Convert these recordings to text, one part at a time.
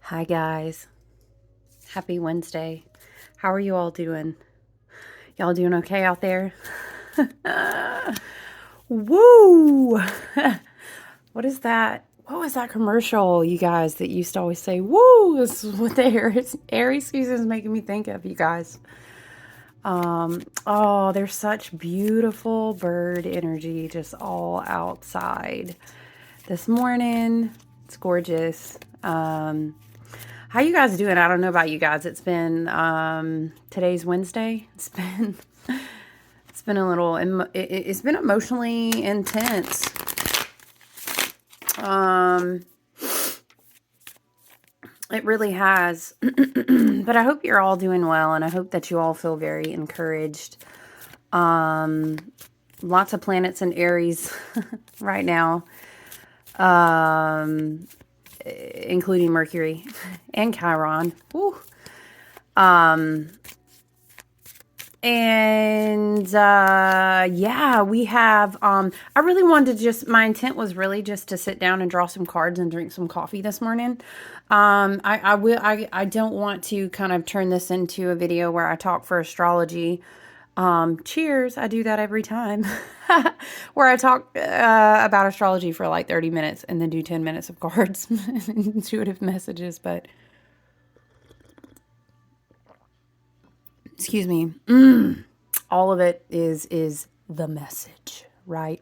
Hi guys. Happy Wednesday. How are you all doing? Y'all doing okay out there? Woo! What is that? What was that commercial, you guys, that used to always say, woo? This is what the Aries season is making me think of, you guys. Oh, there's such beautiful bird energy just all outside this morning. It's gorgeous. How you guys doing? I don't know about you guys. It's been today's Wednesday. It's been a little it's been emotionally intense. It really has. But I hope you're all doing well, and I hope that you all feel very encouraged. Lots of planets in Aries right now. Including Mercury and Chiron. Woo. Yeah, we have, I really wanted to my intent was really just to sit down and draw some cards and drink some coffee this morning. I don't want to kind of turn this into a video where I talk for astrology. Cheers. I do that every time where I talk, about astrology for like 30 minutes and then do 10 minutes of cards, intuitive messages, but excuse me. All of it is the message, right?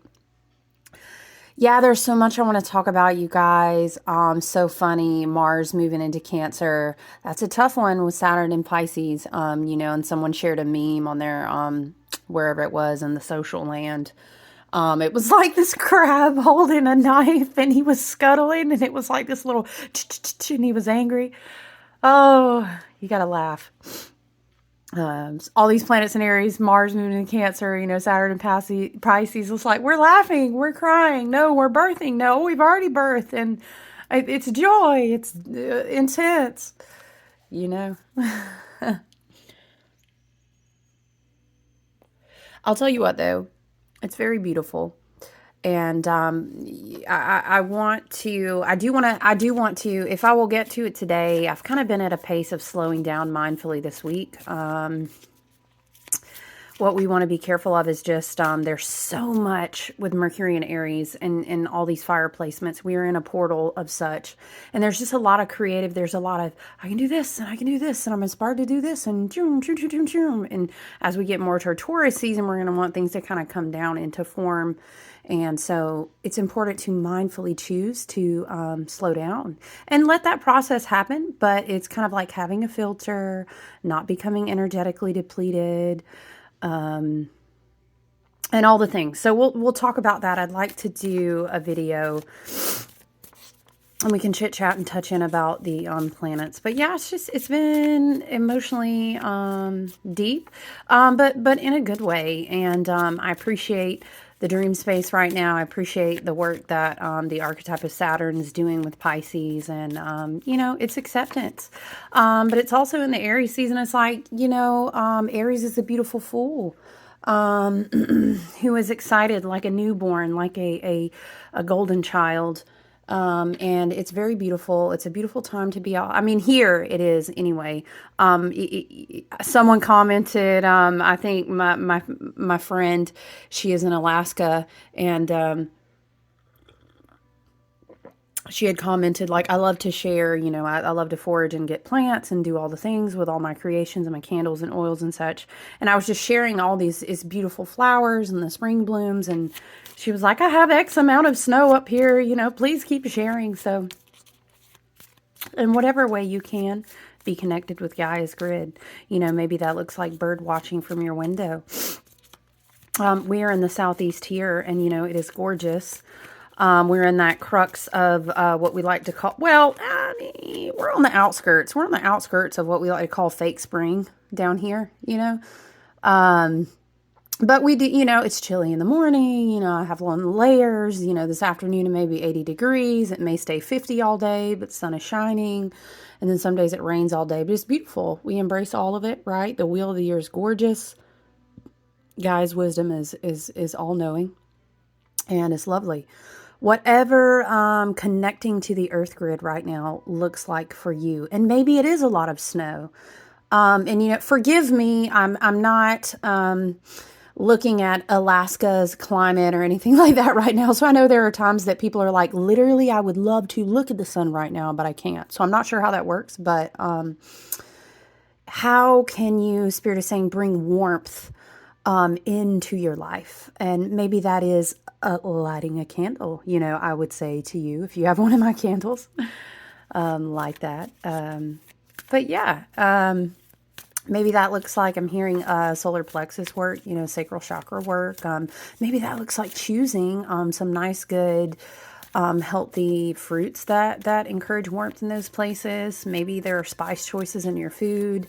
Yeah, there's so much I want to talk about, you guys. So funny. Mars moving into Cancer. That's a tough one with Saturn in Pisces. And someone shared a meme on their wherever it was in the social land. It was like this crab holding a knife and he was scuttling and it was like this little and he was angry. Oh, you gotta laugh. All these planets in Aries, Mars moving in Cancer, Saturn and Pisces. It's like, we're laughing, we're crying. No, we're birthing. No, we've already birthed. And it's joy. It's intense, you know. I'll tell you what, though. It's very beautiful. And I do want to, if I will get to it today, I've kind of been at a pace of slowing down mindfully this week. What we want to be careful of is just, there's so much with Mercury and Aries and all these fire placements. We are in a portal of such, and there's just a lot of creative. There's a lot of, I can do this and I can do this and I'm inspired to do this and and as we get more to our Taurus season, we're going to want things to kind of come down into form. And so it's important to mindfully choose to slow down and let that process happen. But it's kind of like having a filter, not becoming energetically depleted, and all the things. So we'll talk about that. I'd like to do a video and we can chit chat and touch in about the planets. But yeah, it's been emotionally deep, but in a good way. And I appreciate the dream space right now. I appreciate the work that the archetype of Saturn is doing with Pisces, and it's acceptance. But it's also in the Aries season. It's like, Aries is a beautiful fool. Who is excited like a newborn, like a golden child. And it's very beautiful. It's a beautiful time to be out. I mean, here it is anyway. Someone commented, I think my friend, she is in Alaska, and she had commented, like, I love to share, I love to forage and get plants and do all the things with all my creations and my candles and oils and such. And I was just sharing all these beautiful flowers and the spring blooms. And she was like, I have X amount of snow up here, please keep sharing. So in whatever way you can, be connected with Gaia's grid. Maybe that looks like bird watching from your window. We are in the southeast here, and, it is gorgeous. We're in that crux of what we like to call, well, I mean, we're on the outskirts. We're on the outskirts of what we like to call fake spring down here, But we do, it's chilly in the morning. I have long layers. This afternoon it may be 80 degrees. It may stay 50 all day, but the sun is shining. And then some days it rains all day, but it's beautiful. We embrace all of it, right? The wheel of the year is gorgeous. Gaia's wisdom is all knowing, and it's lovely. whatever connecting to the earth grid right now looks like for you. And maybe it is a lot of snow. And, you know, forgive me, I'm not looking at Alaska's climate or anything like that right now. So I know there are times that people are like, literally, I would love to look at the sun right now, but I can't. So I'm not sure how that works, but how can you, Spirit is saying, bring warmth into your life? And maybe that is lighting a candle, you know, I would say to you, if you have one of my candles like that. But yeah, maybe that looks like I'm hearing solar plexus work, you know, sacral chakra work. Maybe that looks like choosing some nice, good, healthy fruits that encourage warmth in those places. Maybe there are spice choices in your food.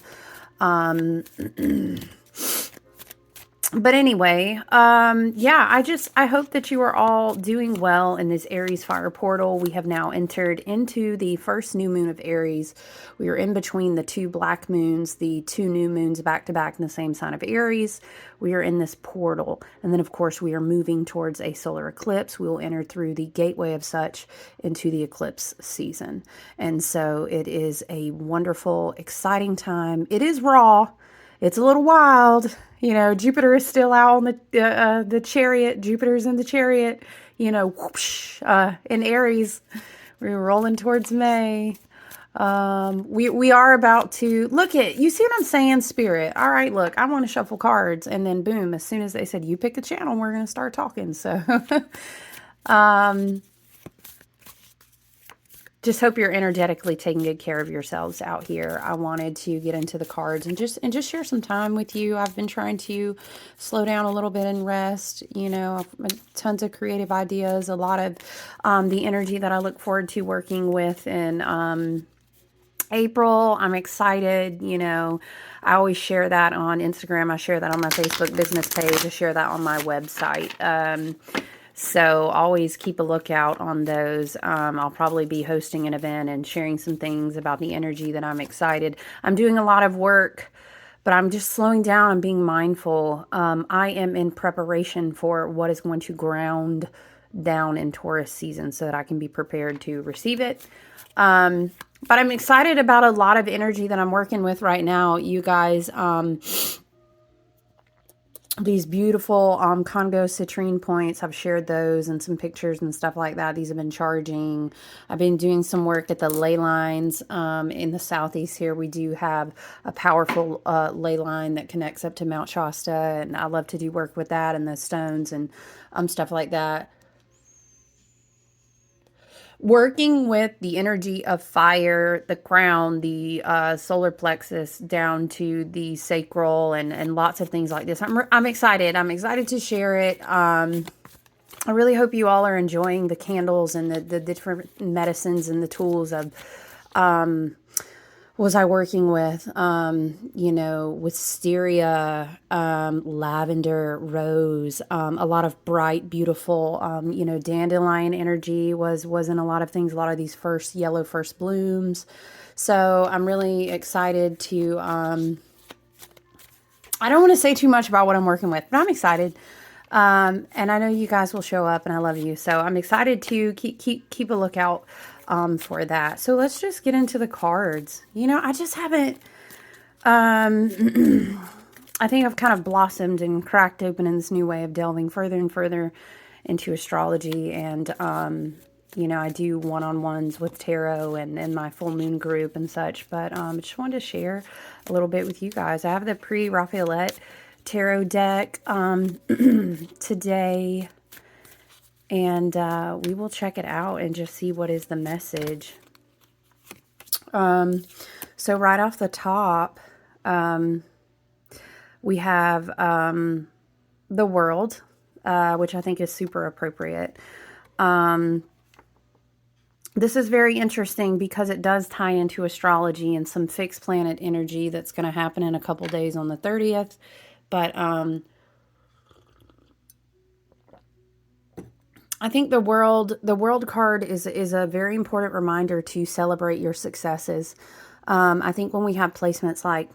But anyway, yeah, I hope that you are all doing well in this Aries Fire Portal. We have now entered into the first new moon of Aries. We are in between the two black moons, the two new moons back to back in the same sign of Aries. We are in this portal. And then, of course, we are moving towards a solar eclipse. We will enter through the gateway of such into the eclipse season. And so it is a wonderful, exciting time. It is raw. It's a little wild. You know, Jupiter is still out on the chariot. Jupiter's in the chariot, you know, whoosh, in Aries. We're rolling towards May. We are about to look at, you see what I'm saying, Spirit? All right, look, I want to shuffle cards. And then boom, as soon as they said, you pick a channel, we're going to start talking. So, just hope you're energetically taking good care of yourselves out here. I wanted to get into the cards and just share some time with you. I've been trying to slow down a little bit and rest. You know, tons of creative ideas, a lot of the energy that I look forward to working with in April. I'm excited. You know, I always share that on Instagram. I share that on my Facebook business page. I share that on my website. So always keep a lookout on those. I'll probably be hosting an event and sharing some things about the energy that I'm excited. I'm doing a lot of work, but I'm just slowing down and being mindful. I am in preparation for what is going to ground down in Taurus season so that I can be prepared to receive it. But I'm excited about a lot of energy that I'm working with right now. You guys, these beautiful Congo citrine points, I've shared those and some pictures and stuff like that. These have been charging. I've been doing some work at the ley lines in the southeast here. We do have a powerful ley line that connects up to Mount Shasta, and I love to do work with that and the stones and stuff like that. Working with the energy of fire, the crown, the solar plexus down to the sacral and lots of things like this. I'm excited. I'm excited to share it. I really hope you all are enjoying the candles and the different medicines and the tools of was I working with, you know, wisteria, lavender, rose, a lot of bright, beautiful, you know, dandelion energy was in a lot of things, a lot of these yellow first blooms. So I'm really excited to, I don't want to say too much about what I'm working with, but I'm excited. And I know you guys will show up and I love you. So I'm excited to keep a lookout for that. So let's just get into the cards. You know, I just haven't, I think I've kind of blossomed and cracked open in this new way of delving further and further into astrology. And, you know, I do one-on-ones with tarot and my full moon group and such, but I just wanted to share a little bit with you guys. I have the pre-Raphaelite tarot deck today. And we will check it out and just see what is the message. So right off the top, we have the world, which I think is super appropriate. This is very interesting because it does tie into astrology and some fixed planet energy that's going to happen in a couple days on the 30th. But I think the world card is a very important reminder to celebrate your successes. I think when we have placements like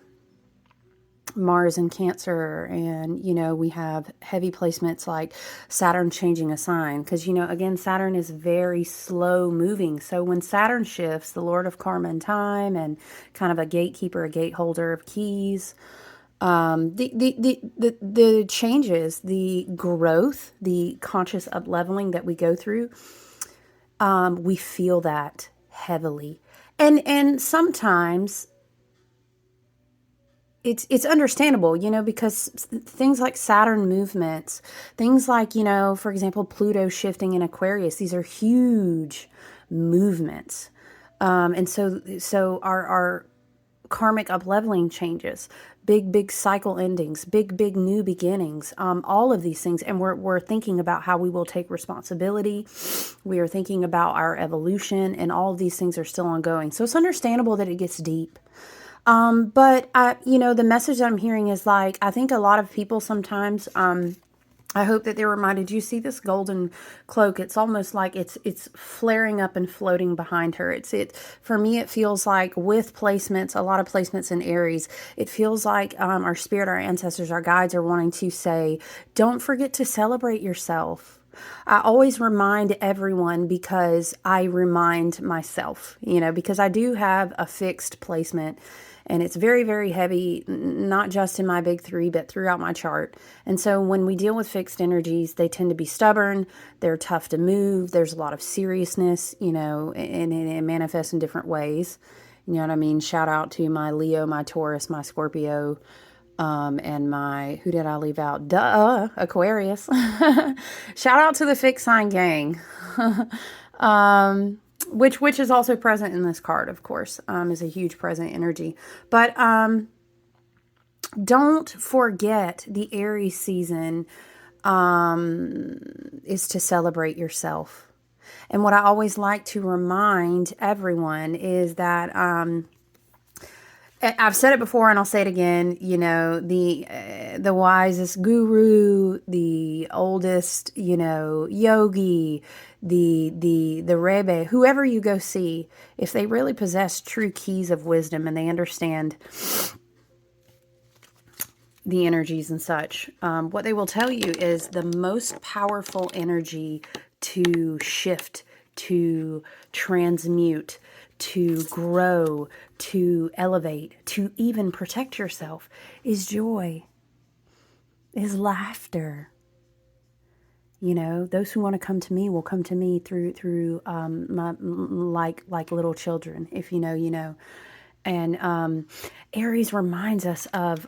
Mars in Cancer, and we have heavy placements like Saturn changing a sign, because again, Saturn is very slow moving. So when Saturn shifts, the Lord of Karma and Time, and kind of a gatekeeper, a gate holder of keys, the changes, the growth, the conscious up leveling that we go through, we feel that heavily, and sometimes it's understandable, because things like Saturn movements, things like, for example, Pluto shifting in Aquarius, these are huge movements. And so our karmic up-leveling changes, big cycle endings, big new beginnings, all of these things. And we're thinking about how we will take responsibility. We are thinking about our evolution, and all of these things are still ongoing. So it's understandable that it gets deep. But the message that I'm hearing is like, I think a lot of people sometimes, I hope that they're reminded, you see this golden cloak, it's almost like it's flaring up and floating behind her. For me, it feels like, with placements, a lot of placements in Aries, it feels like, our spirit, our ancestors, our guides are wanting to say, don't forget to celebrate yourself. I always remind everyone, because I remind myself, because I do have a fixed placement, and it's very, very heavy, not just in my big three, but throughout my chart. And so when we deal with fixed energies, they tend to be stubborn. They're tough to move. There's a lot of seriousness, and it manifests in different ways. You know what I mean? Shout out to my Leo, my Taurus, my Scorpio, and my, who did I leave out? Duh, Aquarius. Shout out to the fixed sign gang. Which is also present in this card, of course, is a huge present energy. But don't forget, the Aries season is to celebrate yourself. And what I always like to remind everyone is that I've said it before, and I'll say it again, the wisest guru, the oldest, yogi, the Rebbe, whoever you go see, if they really possess true keys of wisdom and they understand the energies and such, what they will tell you is the most powerful energy to shift, to transmute, to grow, to elevate, to even protect yourself is joy, is laughter. Those who want to come to me will come to me through my, like little children. If you know, you know. And Aries reminds us of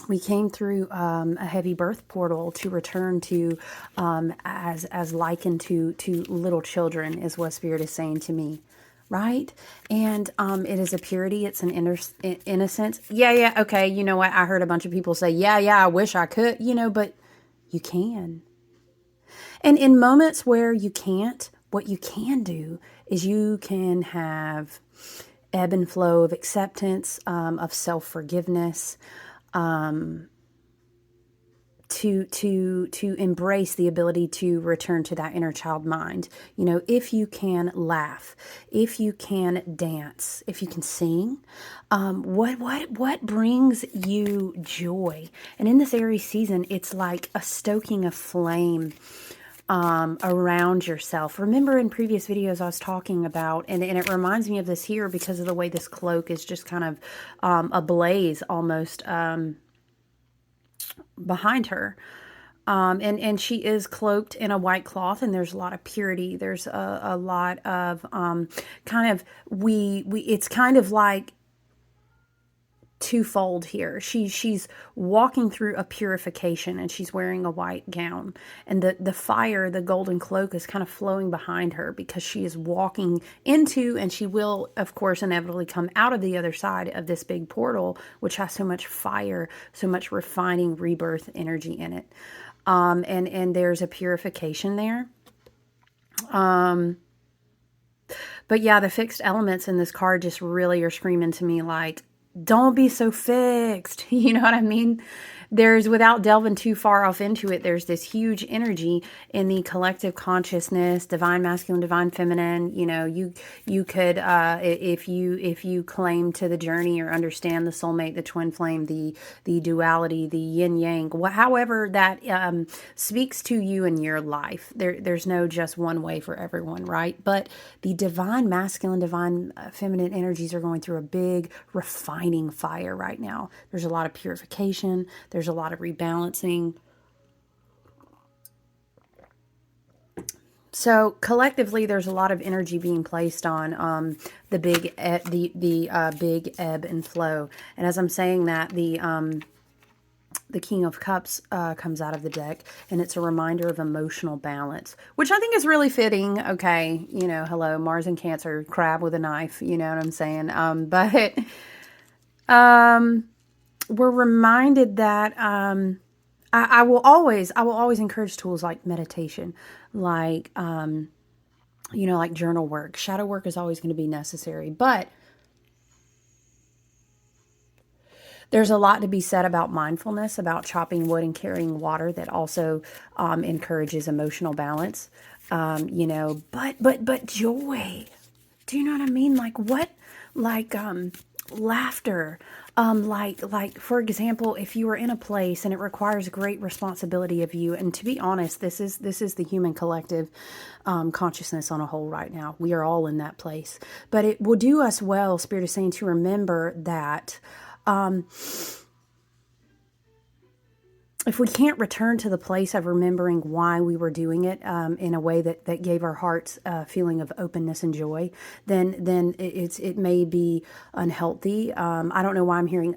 we came through a heavy birth portal to return to as likened to little children, is what Spirit is saying to me. Right? And it is a purity. It's an innocence. Yeah. Okay. You know what? I heard a bunch of people say, yeah, I wish I could, but you can. And in moments where you can't, what you can do is you can have ebb and flow of acceptance, of self-forgiveness, to embrace the ability to return to that inner child mind. If you can laugh, if you can dance, if you can sing, what brings you joy? And in this Aries season, it's like a stoking of flame around yourself. Remember, in previous videos I was talking about, and it reminds me of this here because of the way this cloak is just kind of ablaze almost behind her. And she is cloaked in a white cloth, and there's a lot of purity. There's a lot of kind of, it's kind of like twofold here. She's walking through a purification, and she's wearing a white gown, and the fire, the golden cloak, is kind of flowing behind her because she is walking into, and she will of course inevitably come out of the other side of this big portal, which has so much fire, so much refining rebirth energy in it. And there's a purification there. But yeah, the fixed elements in this card just really are screaming to me like, don't be so fixed. You know what I mean? there's, without delving too far off into it, there's this huge energy in the collective consciousness, divine masculine, divine feminine. You know, you could, if you claim to the journey or understand the soulmate, the twin flame, the duality, the yin yang, however that speaks to you in your life. There's no just one way for everyone, right? But the divine masculine, divine feminine energies are going through a big refining fire right now. There's a lot of purification. There's a lot of rebalancing. So collectively, there's a lot of energy being placed on the big big ebb and flow. And as I'm saying that, the King of Cups comes out of the deck, and it's a reminder of emotional balance, which I think is really fitting. Okay, you know, hello, Mars and Cancer, crab with a knife. You know what I'm saying? But we're reminded that I will always encourage tools like meditation, like you know, like journal work. Shadow work is always going to be necessary, but there's a lot to be said about mindfulness, about chopping wood and carrying water, that also encourages emotional balance. You know, but joy. Do you know what I mean? Like what? Like laughter. Like for example, if you are in a place and it requires great responsibility of you, and to be honest, this is the human collective consciousness on a whole right now. We are all in that place, but it will do us well, Spirit is saying, to remember that if we can't return to the place of remembering why we were doing it in a way that gave our hearts a feeling of openness and joy, then it may be unhealthy. I don't know why I'm hearing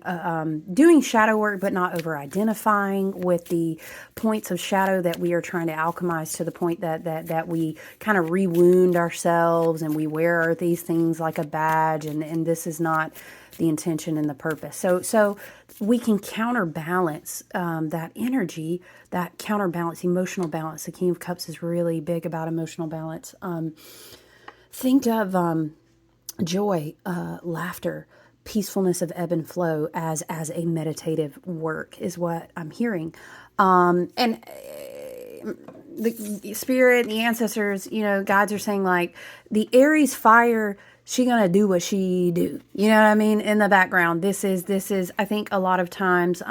doing shadow work, but not over identifying with the points of shadow that we are trying to alchemize to the point that we kind of re-wound ourselves and we wear these things like a badge, and this is not the intention and the purpose. So we can counterbalance that energy, that counterbalance, emotional balance. The King of Cups is really big about emotional balance. Think of joy, laughter, peacefulness of ebb and flow as a meditative work is what I'm hearing. And the spirit, the ancestors, you know, guides are saying like the Aries fire, she gonna do what she do. You know what I mean? In the background, this is, I think a lot of times,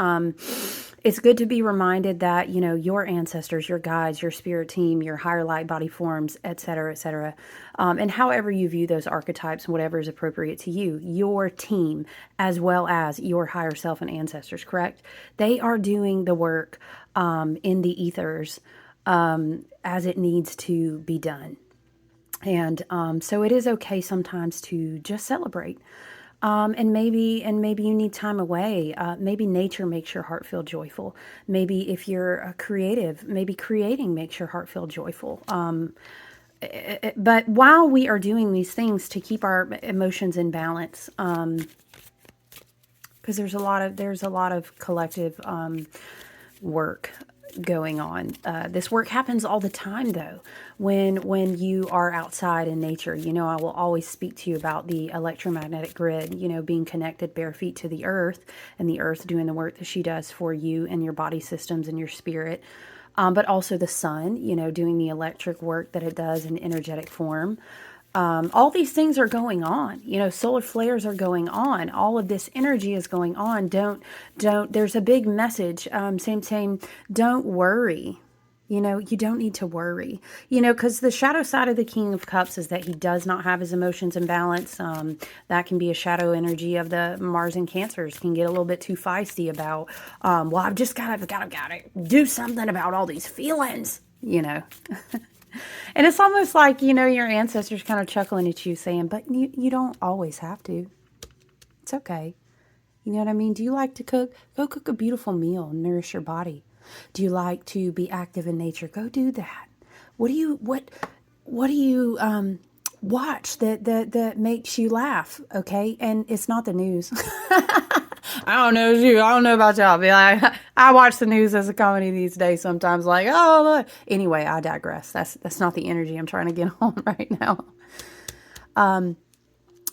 it's good to be reminded that, you know, your ancestors, your guides, your spirit team, your higher light body forms, etc., and however you view those archetypes and whatever is appropriate to you, your team, as well as your higher self and ancestors, correct? They are doing the work in the ethers as it needs to be done. And so it is okay sometimes to just celebrate. And maybe you need time away. Maybe nature makes your heart feel joyful. Maybe if you're a creative, maybe creating makes your heart feel joyful. But while we are doing these things to keep our emotions in balance, because there's a lot of collective work going on. This work happens all the time, though, when you are outside in nature. You know, I will always speak to you about the electromagnetic grid, you know, being connected bare feet to the earth, and the earth doing the work that she does for you and your body systems and your spirit. But also the sun, you know, doing the electric work that it does in energetic form. All these things are going on, you know, solar flares are going on. All of this energy is going on. Don't, there's a big message, same, don't worry. You know, you don't need to worry, you know, because the shadow side of the King of Cups is that he does not have his emotions in balance. That can be a shadow energy of the Mars and Cancers, can get a little bit too feisty about, well, I've just got to do something about all these feelings, you know. And it's almost like, you know, your ancestors kind of chuckling at you saying, but you don't always have to. It's okay. You know what I mean? Do you like to cook? Go cook a beautiful meal and nourish your body. Do you like to be active in nature? Go do that. What do you watch that makes you laugh? Okay. And it's not the news. I don't know you. I don't know about y'all. But I watch the news as a comedy these days sometimes, like, oh, look. Anyway, I digress. That's not the energy I'm trying to get on right now.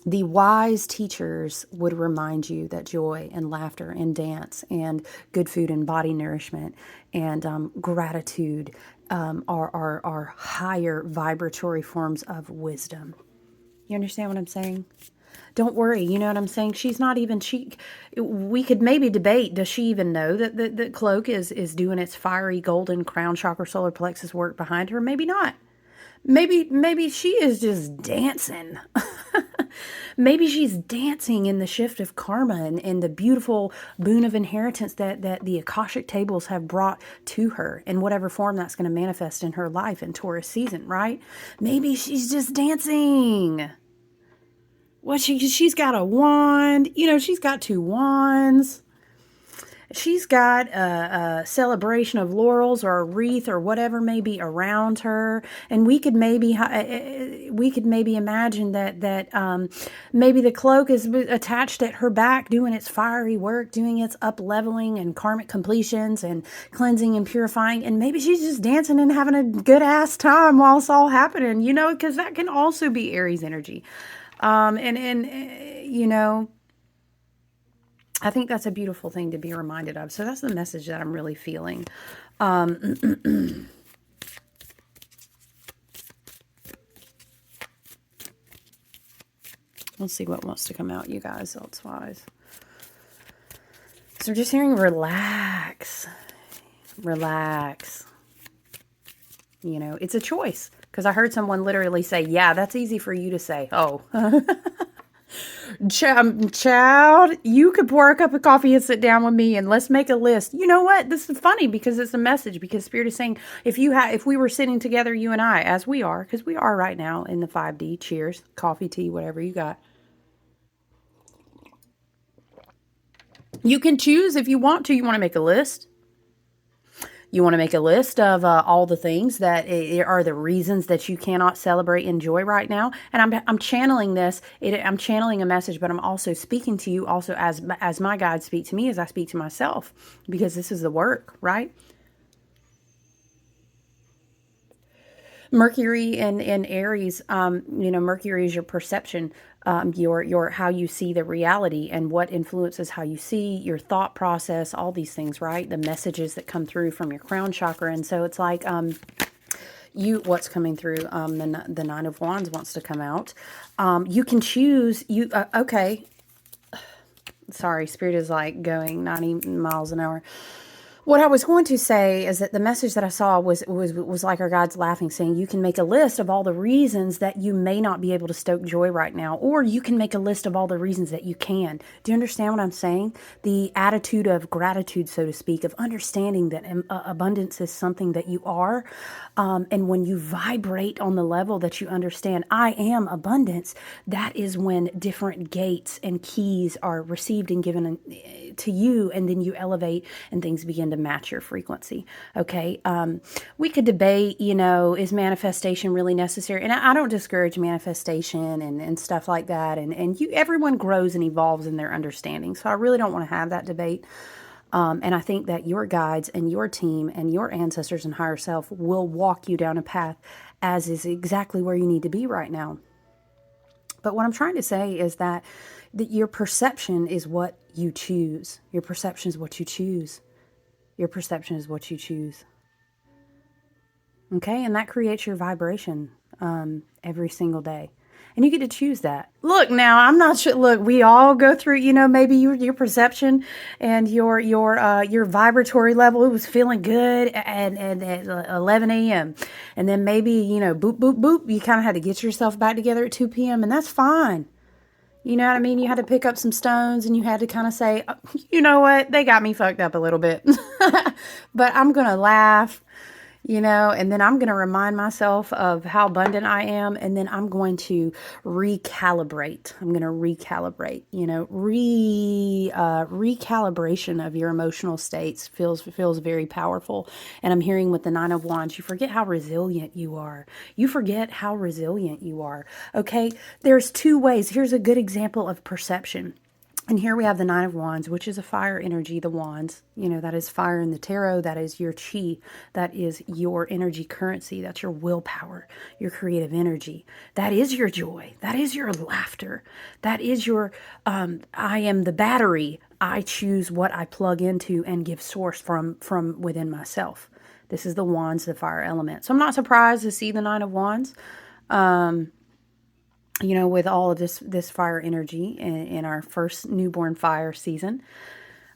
The wise teachers would remind you that joy and laughter and dance and good food and body nourishment and gratitude are higher vibratory forms of wisdom. You understand what I'm saying? Don't worry, you know what I'm saying? She's not even, we could maybe debate, does she even know that the cloak is doing its fiery golden crown chakra solar plexus work behind her? Maybe not. Maybe she is just dancing. Maybe she's dancing in the shift of karma and the beautiful boon of inheritance that the Akashic tables have brought to her in whatever form that's going to manifest in her life in Taurus season, right? Maybe she's just dancing. Well, she's got a wand. You know, she's got two wands. She's got a celebration of laurels or a wreath or whatever may be around her, and we could maybe imagine that maybe the cloak is attached at her back, doing its fiery work, doing its up leveling and karmic completions and cleansing and purifying, and maybe she's just dancing and having a good ass time while it's all happening, you know, because that can also be Aries energy, you know. I think that's a beautiful thing to be reminded of. So that's the message that I'm really feeling. Let's see what wants to come out, you guys, elsewise. So just hearing relax. Relax. You know, it's a choice. Because I heard someone literally say, yeah, that's easy for you to say. Oh. Child, you could pour a cup of coffee and sit down with me and let's make a list. You know what? This is funny because it's a message, because Spirit is saying if we were sitting together, you and I, as we are, because we are right now in the 5D, cheers, coffee, tea, whatever you got. You can choose if you want to. You want to make a list. You want to make a list of all the things that are the reasons that you cannot celebrate and enjoy right now. And I'm channeling this. I'm channeling a message, but I'm also speaking to you also as my guides speak to me, as I speak to myself, because this is the work, right? Mercury and Aries, you know, Mercury is your perception, your how you see the reality and what influences how you see your thought process, all these things, right? The messages that come through from your crown chakra. And so it's like what's coming through, the Nine of Wands wants to come out. You can choose, okay. Sorry, Spirit is like going 90 miles an hour. What I was going to say is that the message that I saw was like our guides laughing, saying you can make a list of all the reasons that you may not be able to stoke joy right now, or you can make a list of all the reasons that you can. Do you understand what I'm saying? The attitude of gratitude, so to speak, of understanding that abundance is something that you are. And when you vibrate on the level that you understand, I am abundance, that is when different gates and keys are received and given to you, and then you elevate and things begin to match your frequency. Okay. We could debate, you know, is manifestation really necessary? And I don't discourage manifestation and stuff like that. And everyone grows and evolves in their understanding. So I really don't want to have that debate. And I think that your guides and your team and your ancestors and higher self will walk you down a path as is exactly where you need to be right now. But what I'm trying to say is that your perception is what you choose. Your perception is what you choose. Your perception is what you choose. Okay? And that creates your vibration every single day. And you get to choose that. Look, now, I'm not sure. Look, we all go through, you know, maybe your perception and your vibratory level, it was feeling good at 11 a.m. And then maybe, you know, boop, boop, boop, you kind of had to get yourself back together at 2 p.m. And that's fine. You know what I mean? You had to pick up some stones and you had to kind of say, oh, you know what? They got me fucked up a little bit. But I'm going to laugh, you know, and then I'm going to remind myself of how abundant I am. And then I'm going to recalibrate. I'm going to recalibrate, you know, recalibration of your emotional states feels very powerful. And I'm hearing with the Nine of Wands, you forget how resilient you are. You forget how resilient you are. Okay. There's two ways. Here's a good example of perception. And here we have the Nine of Wands, which is a fire energy, the wands. You know, that is fire in the tarot. That is your chi. That is your energy currency. That's your willpower, your creative energy. That is your joy. That is your laughter. That is your, I am the battery. I choose what I plug into and give source from within myself. This is the wands, the fire element. So I'm not surprised to see the Nine of Wands. You know, with all of this fire energy in our first newborn fire season.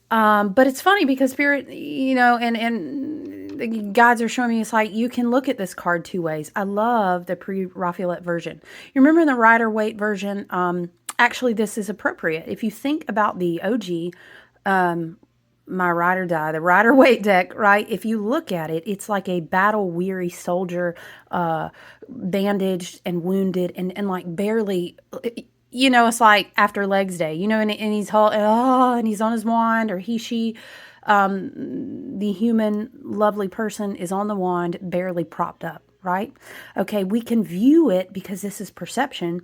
But it's funny because Spirit, you know, and the guides are showing me, it's like you can look at this card two ways. I love the pre-Raphaelite version. You remember in the Rider-Waite version, actually this is appropriate. If you think about the OG, my ride or die, the Rider-Waite deck, right? If you look at it, it's like a battle-weary soldier, bandaged and wounded and like barely, you know, it's like after legs day, you know, and he's and he's on his wand, or she, the human lovely person is on the wand, barely propped up, right? Okay, we can view it, because this is perception,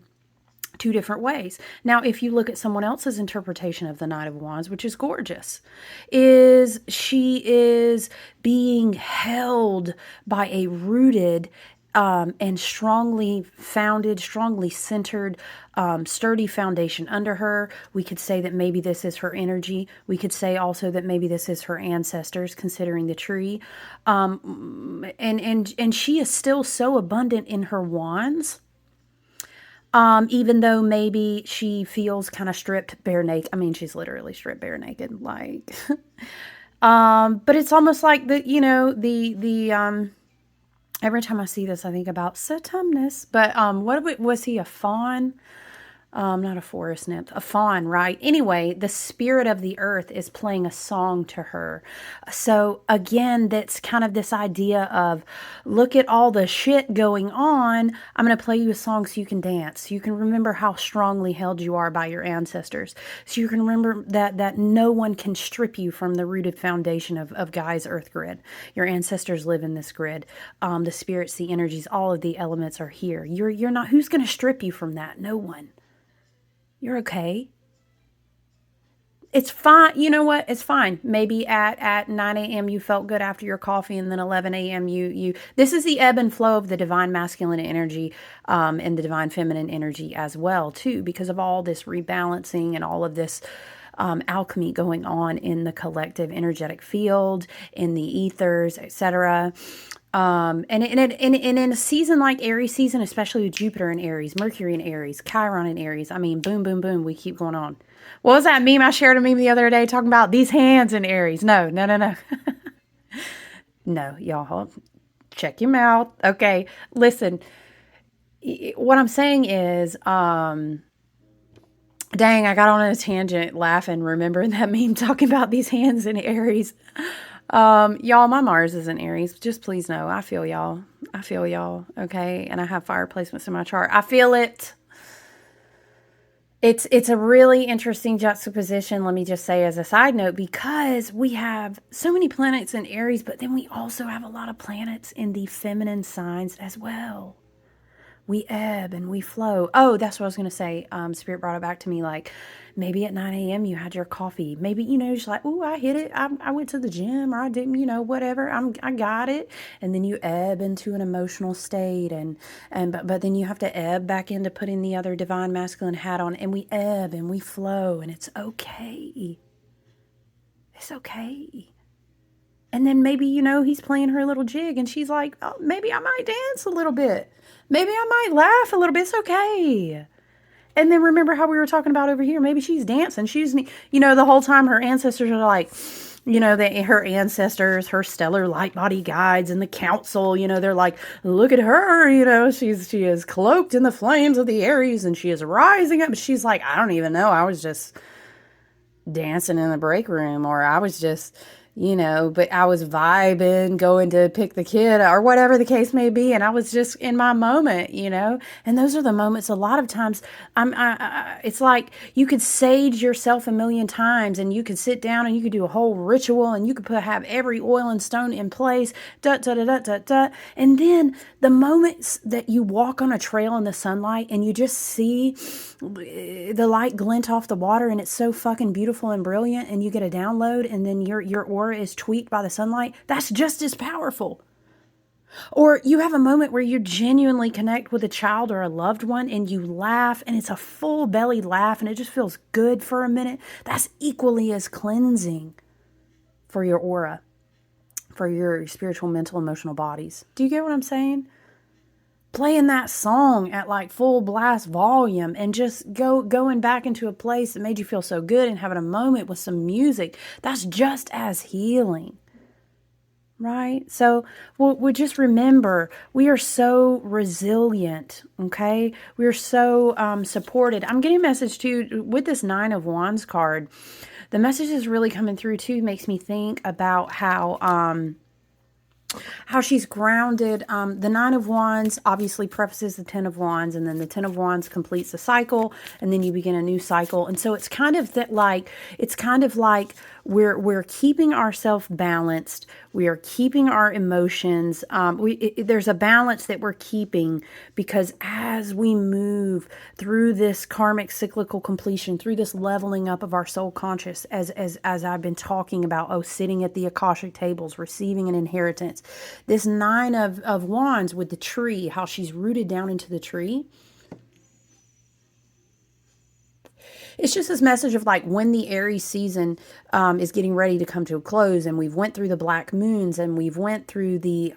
two different ways. Now, if you look at someone else's interpretation of the Knight of Wands, which is gorgeous, is she is being held by a rooted and strongly founded, strongly centered, sturdy foundation under her. We could say that maybe this is her energy. We could say also that maybe this is her ancestors, considering the tree. And she is still so abundant in her wands. Even though maybe she feels kind of stripped bare naked. I mean, she's literally stripped bare naked, like, but it's almost like every time I see this, I think about Satumnus, but, was he a fawn? Not a forest nymph, a fawn, right? Anyway, the spirit of the earth is playing a song to her. So again, that's kind of this idea of, look at all the shit going on. I'm going to play you a song so you can dance. So you can remember how strongly held you are by your ancestors. So you can remember that no one can strip you from the rooted foundation of Gaia's earth grid. Your ancestors live in this grid. The spirits, the energies, all of the elements are here. You're not, who's going to strip you from that? No one. You're okay. It's fine. You know what? It's fine. Maybe at 9 a.m. you felt good after your coffee, and then 11 a.m. this is the ebb and flow of the divine masculine energy, and the divine feminine energy as well, too, because of all this rebalancing and all of this alchemy going on in the collective energetic field, in the ethers, etc. And in a season like Aries season, especially with Jupiter in Aries, Mercury in Aries, Chiron in Aries, I mean, boom, boom, boom, we keep going on. What was that meme? I shared a meme the other day talking about these hands in Aries. No. No, y'all, check your mouth. Okay, listen, what I'm saying is, dang, I got on a tangent laughing, remembering that meme talking about these hands in Aries. Y'all, my Mars is in Aries. Just please know, I feel y'all. I feel y'all, okay? And I have fire placements in my chart. I feel it. It's a really interesting juxtaposition, let me just say as a side note, because we have so many planets in Aries, but then we also have a lot of planets in the feminine signs as well. We ebb and we flow. Oh, that's what I was going to say. Spirit brought it back to me, like, maybe at 9 a.m. you had your coffee. Maybe, just like, ooh, I hit it. I went to the gym, or I didn't, whatever. I got it. And then you ebb into an emotional state. But then you have to ebb back into putting the other divine masculine hat on. And we ebb and we flow. And it's okay. It's okay. And then maybe, he's playing her little jig and she's like, oh, maybe I might dance a little bit. Maybe I might laugh a little bit. It's okay. And then remember how we were talking about over here. Maybe she's dancing. She's, the whole time her ancestors are like, her ancestors, her stellar light body guides and the council, they're like, look at her, she is cloaked in the flames of the Aries and she is rising up. She's like, I don't even know. I was just dancing in the break room, or I was just, but I was vibing, going to pick the kid or whatever the case may be. And I was just in my moment. And those are the moments a lot of times it's like you could sage yourself a million times and you could sit down and you could do a whole ritual and you could have every oil and stone in place, da, da, da, da, da, da. And then the moments that you walk on a trail in the sunlight and you just see the light glint off the water and it's so fucking beautiful and brilliant and you get a download and then your aura is tweaked by the sunlight, that's just as powerful. Or you have a moment where you genuinely connect with a child or a loved one and you laugh and it's a full belly laugh and it just feels good for a minute. That's equally as cleansing for your aura, for your spiritual, mental, emotional bodies. Do you get what I'm saying? Playing that song at like full blast volume and just going back into a place that made you feel so good and having a moment with some music, that's just as healing. Right? So we just remember we are so resilient, okay? We are so supported. I'm getting a message too with this Nine of Wands card. The message is really coming through too, makes me think about how she's grounded. The Nine of Wands obviously prefaces the Ten of Wands, and then the Ten of Wands completes the cycle, and then you begin a new cycle. And so it's kind of that, like, we're keeping ourselves balanced. We are keeping our emotions. There's a balance that we're keeping because as we move through this karmic cyclical completion, through this leveling up of our soul conscious, as I've been talking about, sitting at the Akashic tables, receiving an inheritance. This Nine of Wands with the tree, how she's rooted down into the tree. It's just this message of like when the Aries season is getting ready to come to a close, and we've went through the black moons, and we've went through the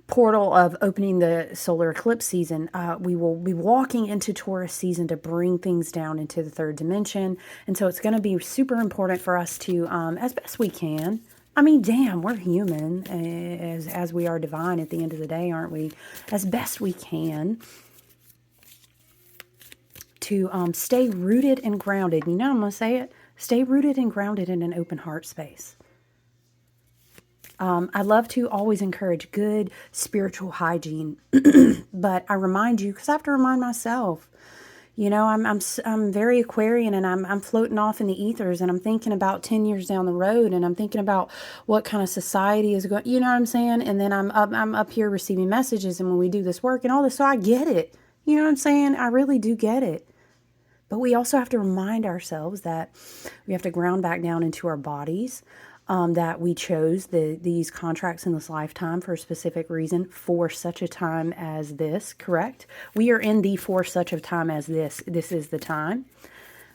portal of opening the solar eclipse season. We will be walking into Taurus season to bring things down into the third dimension, and so it's going to be super important for us to, as best we can. I mean, damn, we're human as we are divine at the end of the day, aren't we? As best we can, to stay rooted and grounded. You know, I'm going to say it. Stay rooted and grounded in an open heart space. I love to always encourage good spiritual hygiene, but I remind you, because I have to remind myself. I'm very Aquarian, and I'm floating off in the ethers, and I'm thinking about 10 years down the road, and I'm thinking about what kind of society is going. You know what I'm saying? And then I'm up here receiving messages, and when we do this work and all this, so I get it. You know what I'm saying? I really do get it. But we also have to remind ourselves that we have to ground back down into our bodies, that we chose these contracts in this lifetime for a specific reason, for such a time as this, correct? We are in the for such a time as this. This is the time.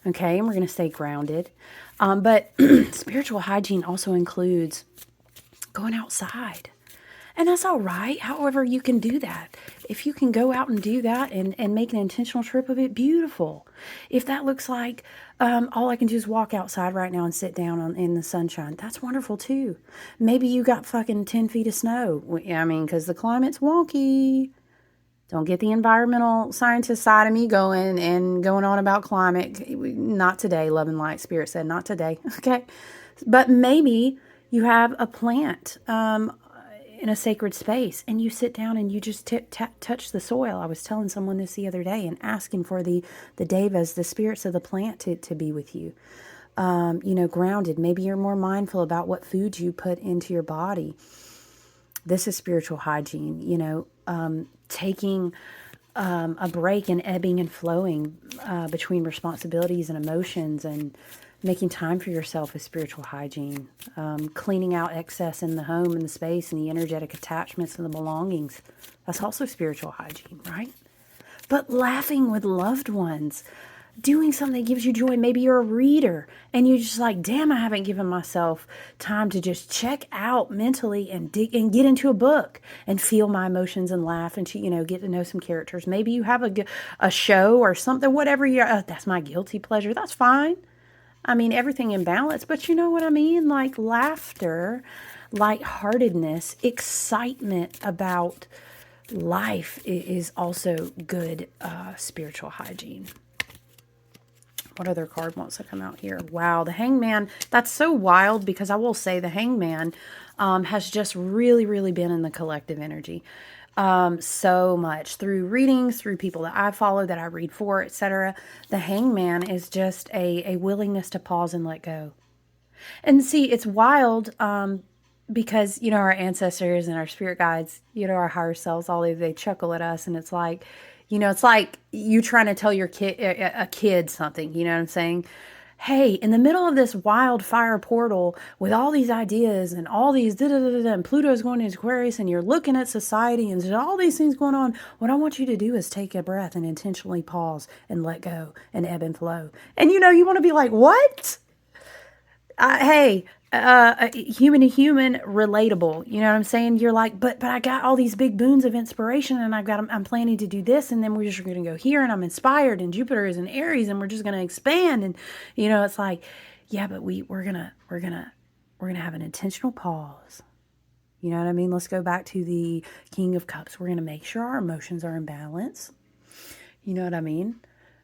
Okay, and we're going to stay grounded. But spiritual hygiene also includes going outside. And that's all right. However, you can do that. If you can go out and do that and make an intentional trip of it, beautiful. If that looks like all I can do is walk outside right now and sit down in the sunshine, that's wonderful too. Maybe you got fucking 10 feet of snow. I mean, because the climate's wonky. Don't get the environmental scientist side of me going on about climate. Not today, Love and Light Spirit said, not today. Okay. But maybe you have a plant in a sacred space, and you sit down and you just touch the soil. I was telling someone this the other day and asking for the devas, the spirits of the plant, to be with you. Grounded. Maybe you're more mindful about what foods you put into your body. This is spiritual hygiene. Taking a break and ebbing and flowing between responsibilities and emotions, and making time for yourself is spiritual hygiene. Cleaning out excess in the home and the space and the energetic attachments and the belongings. That's also spiritual hygiene, right? But laughing with loved ones. Doing something that gives you joy. Maybe you're a reader and you're just like, damn, I haven't given myself time to just check out mentally and dig and get into a book and feel my emotions and laugh and to, get to know some characters. Maybe you have a show or something, whatever that's my guilty pleasure. That's fine. I mean, everything in balance, but you know what I mean? Like laughter, lightheartedness, excitement about life is also good spiritual hygiene. What other card wants to come out here? Wow, the Hangman. That's so wild because I will say the Hangman has just really, really been in the collective energy so much through readings, through people that I follow, that I read for, etc. The Hangman is just a willingness to pause and let go. And see, it's wild because, you know, our ancestors and our spirit guides, you know, our higher selves, all they chuckle at us. And it's like, you know, it's like you trying to tell your kid, a kid something, you know what I'm saying? Hey, in the middle of this wild fire portal with all these ideas and all these and Pluto's going into Aquarius and you're looking at society and there's all these things going on, what I want you to do is take a breath and intentionally pause and let go and ebb and flow. And you know, you want to be like, what? Hey, human to human, relatable. You know what I'm saying? You're like, but I got all these big boons of inspiration, and I'm planning to do this, and then we're just going to go here, and I'm inspired, and Jupiter is in Aries, and we're just going to expand, and you know, it's like, yeah, but we're gonna have an intentional pause. You know what I mean? Let's go back to the King of Cups. We're gonna make sure our emotions are in balance. You know what I mean?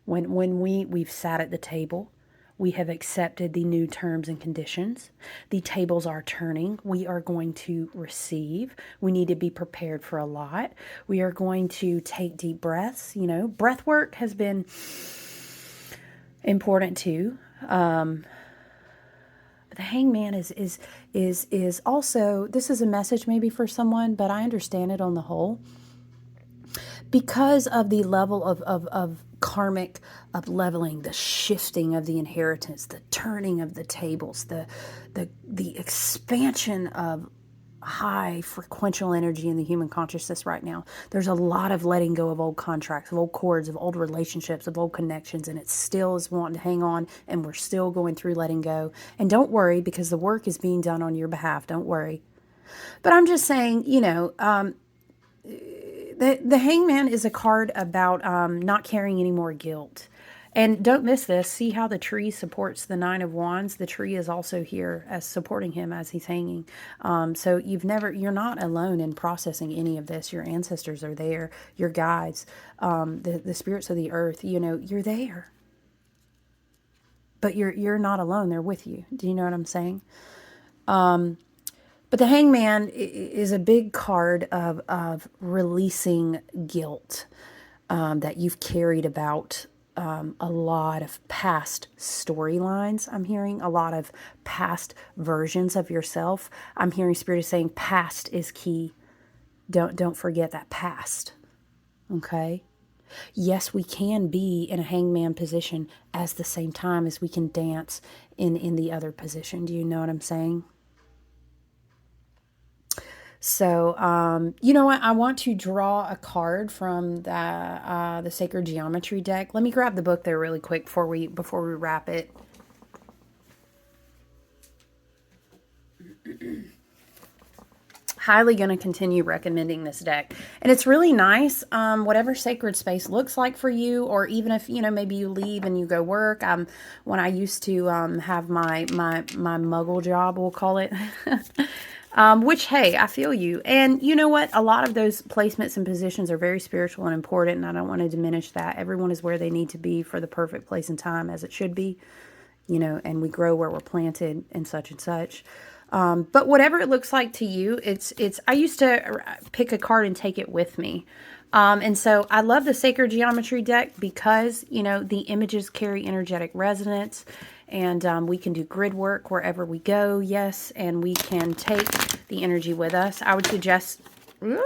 When we've sat at the table. We have accepted the new terms and conditions. The tables are turning. We are going to receive. We need to be prepared for a lot. We are going to take deep breaths. You know, breath work has been important too. But the Hangman is also, this is a message maybe for someone, but I understand it on the whole. Because of the level of karmic up leveling, the shifting of the inheritance, the turning of the tables, the expansion of high frequential energy in the human consciousness right now. There's a lot of letting go of old contracts, of old cords, of old relationships, of old connections, and it still is wanting to hang on, and we're still going through letting go. And don't worry, because the work is being done on your behalf. Don't worry. But I'm just saying, you know, the Hangman is a card about not carrying any more guilt. And don't miss this. See how the tree supports the Nine of Wands? The tree is also here as supporting him as he's hanging. So you're not alone in processing any of this. Your ancestors are there. Your guides, the spirits of the earth, you know, you're there. But you're not alone. They're with you. Do you know what I'm saying? But the Hangman is a big card of releasing guilt that you've carried about, a lot of past storylines. I'm hearing a lot of past versions of yourself. I'm hearing Spirit is saying past is key. Don't forget that past. Okay? Yes, we can be in a hangman position at the same time as we can dance in the other position. Do you know what I'm saying? So, you know what? I want to draw a card from the Sacred Geometry deck. Let me grab the book there really quick before we wrap it. Highly going to continue recommending this deck. And it's really nice, whatever sacred space looks like for you, or even if, you know, maybe you leave and you go work. When I used to have my muggle job, we'll call it, which, hey, I feel you. And you know what? A lot of those placements and positions are very spiritual and important, and I don't want to diminish that. Everyone is where they need to be for the perfect place and time, as it should be, you know, and we grow where we're planted and such and such. But whatever it looks like to you, I used to pick a card and take it with me. And so I love the Sacred Geometry deck because, you know, the images carry energetic resonance, and we can do grid work wherever we go. Yes. And we can take the energy with us. I would suggest, we're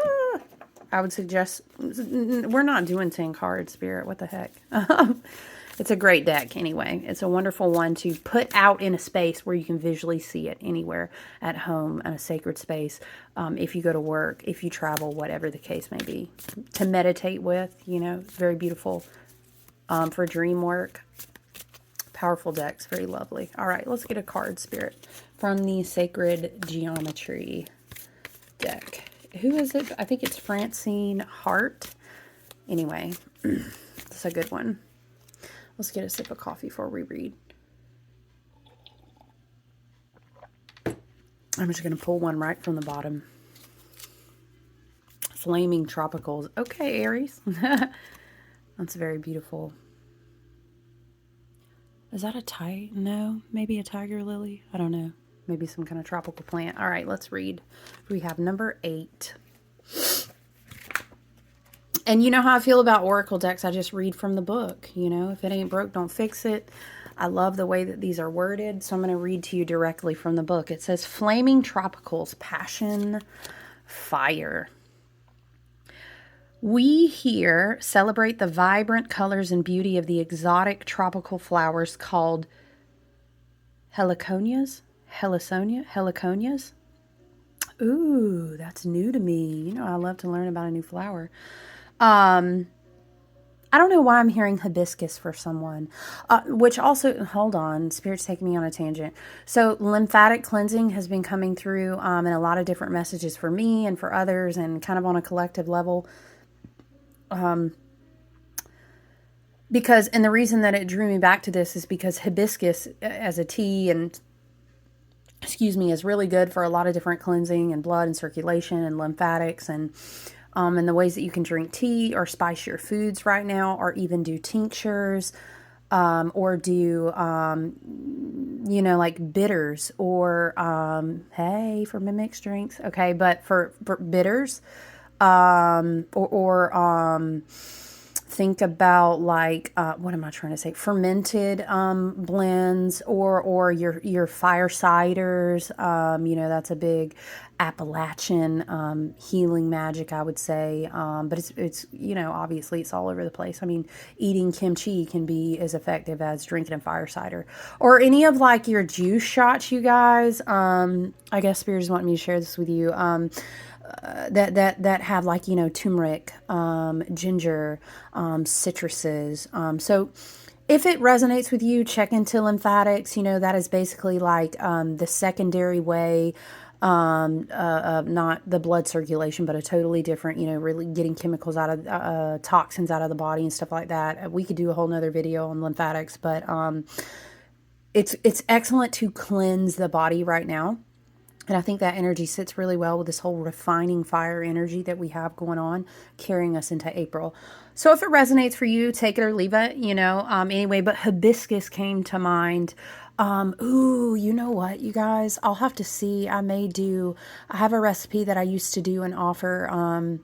not doing 10 cards, Spirit. What the heck? It's a great deck anyway. It's a wonderful one to put out in a space where you can visually see it anywhere, at home, in a sacred space, if you go to work, if you travel, whatever the case may be. To meditate with, you know, very beautiful for dream work. Powerful decks, very lovely. All right, let's get a card, Spirit, from the Sacred Geometry deck. Who is it? I think it's Francine Hart. Anyway, it's a good one. Let's get a sip of coffee before we read. I'm just going to pull one right from the bottom. Flaming Tropicals. Okay, Aries. That's very beautiful. Is that no, maybe a tiger lily? I don't know. Maybe some kind of tropical plant. All right, let's read. We have number 8. And you know how I feel about oracle decks. I just read from the book. You know, if it ain't broke, don't fix it. I love the way that these are worded. So I'm going to read to you directly from the book. It says, Flaming Tropicals, Passion, Fire. We here celebrate the vibrant colors and beauty of the exotic tropical flowers called heliconias. Heliconias. Ooh, that's new to me. You know, I love to learn about a new flower. I don't know why I'm hearing hibiscus for someone, which also, hold on, Spirit's taking me on a tangent. So lymphatic cleansing has been coming through in a lot of different messages for me and for others and kind of on a collective level. And the reason that it drew me back to this is because hibiscus as a tea and is really good for a lot of different cleansing and blood and circulation and lymphatics and the ways that you can drink tea or spice your foods right now, or even do tinctures, or do, like bitters, or, hey, for mixed drinks. Okay. But for bitters, think about like what am I trying to say? Fermented blends, or your fire ciders. That's a big Appalachian healing magic, I would say. But it's obviously it's all over the place. I mean, eating kimchi can be as effective as drinking a fire cider, or any of like your juice shots, you guys. I guess Spirit is wanting me to share this with you. That have like turmeric, ginger, citruses. So if it resonates with you, check into lymphatics. That is basically like the secondary way, not the blood circulation, but a totally different, really getting chemicals out of toxins out of the body and stuff like that. We could do a whole nother video on lymphatics, but it's excellent to cleanse the body right now. And I think that energy sits really well with this whole refining fire energy that we have going on, carrying us into April. So if it resonates for you, take it or leave it, anyway, but hibiscus came to mind. Ooh, you know what, you guys, I'll have to see. I have a recipe that I used to do and offer,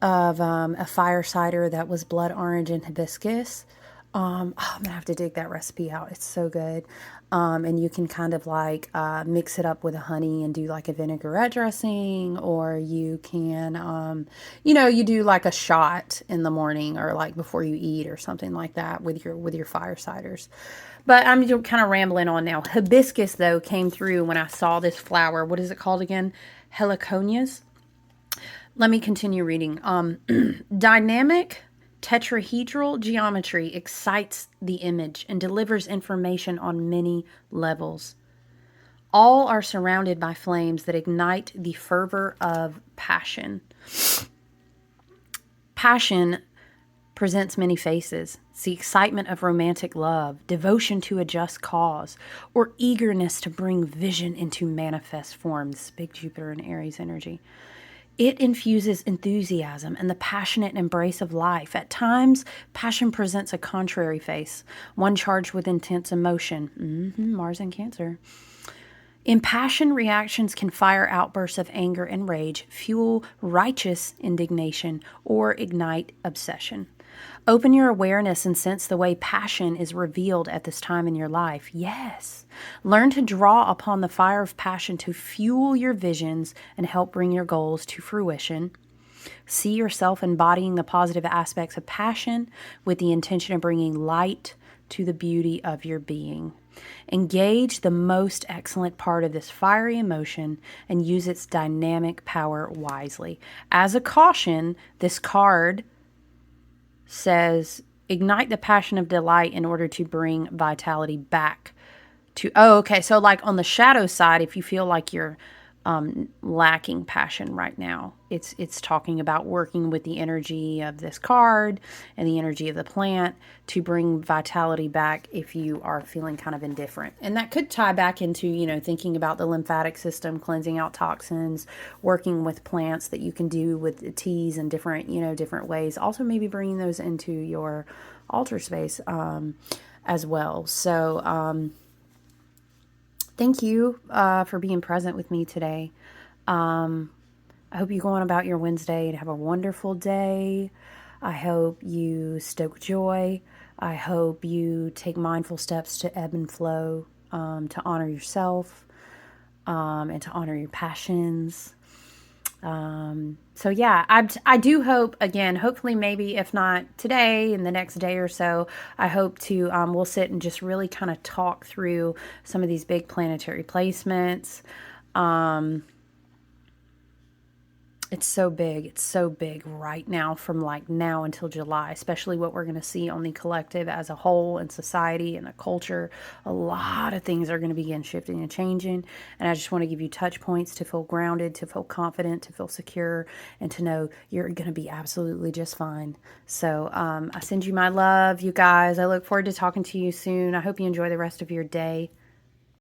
of a fire cider that was blood orange and hibiscus. I'm gonna have to dig that recipe out. It's so good. And you can kind of like mix it up with a honey and do like a vinaigrette dressing, or you can, you do like a shot in the morning or like before you eat or something like that with your fire ciders. But I'm kind of rambling on now. Hibiscus though came through when I saw this flower. What is it called again? Heliconias. Let me continue reading. Dynamic tetrahedral geometry excites the image and delivers information on many levels. All are surrounded by flames that ignite the fervor of passion. Passion presents many faces. It's the excitement of romantic love, devotion to a just cause, or eagerness to bring vision into manifest forms. Big Jupiter and Aries energy. It infuses enthusiasm and the passionate embrace of life. At times, passion presents a contrary face, one charged with intense emotion. Mars and Cancer. Impassioned reactions can fire outbursts of anger and rage, fuel righteous indignation, or ignite obsession. Open your awareness and sense the way passion is revealed at this time in your life. Yes. Learn to draw upon the fire of passion to fuel your visions and help bring your goals to fruition. See yourself embodying the positive aspects of passion with the intention of bringing light to the beauty of your being. Engage the most excellent part of this fiery emotion and use its dynamic power wisely. As a caution, this card says, ignite the passion of delight in order to bring vitality back to, okay. So like on the shadow side, if you feel like you're lacking passion right now, it's talking about working with the energy of this card and the energy of the plant to bring vitality back if you are feeling kind of indifferent. And that could tie back into, thinking about the lymphatic system, cleansing out toxins, working with plants that you can do with teas and different, different ways. Also maybe bringing those into your altar space. as well. So thank you for being present with me today. I hope you go on about your Wednesday and have a wonderful day. I hope you stoke joy. I hope you take mindful steps to ebb and flow, to honor yourself, and to honor your passions. So yeah, I do hope, again, hopefully maybe if not today, in the next day or so, I hope to, we'll sit and just really kind of talk through some of these big planetary placements. It's so big. It's so big right now, from like now until July, especially what we're going to see on the collective as a whole and society and the culture. A lot of things are going to begin shifting and changing. And I just want to give you touch points to feel grounded, to feel confident, to feel secure, and to know you're going to be absolutely just fine. So I send you my love, you guys. I look forward to talking to you soon. I hope you enjoy the rest of your day.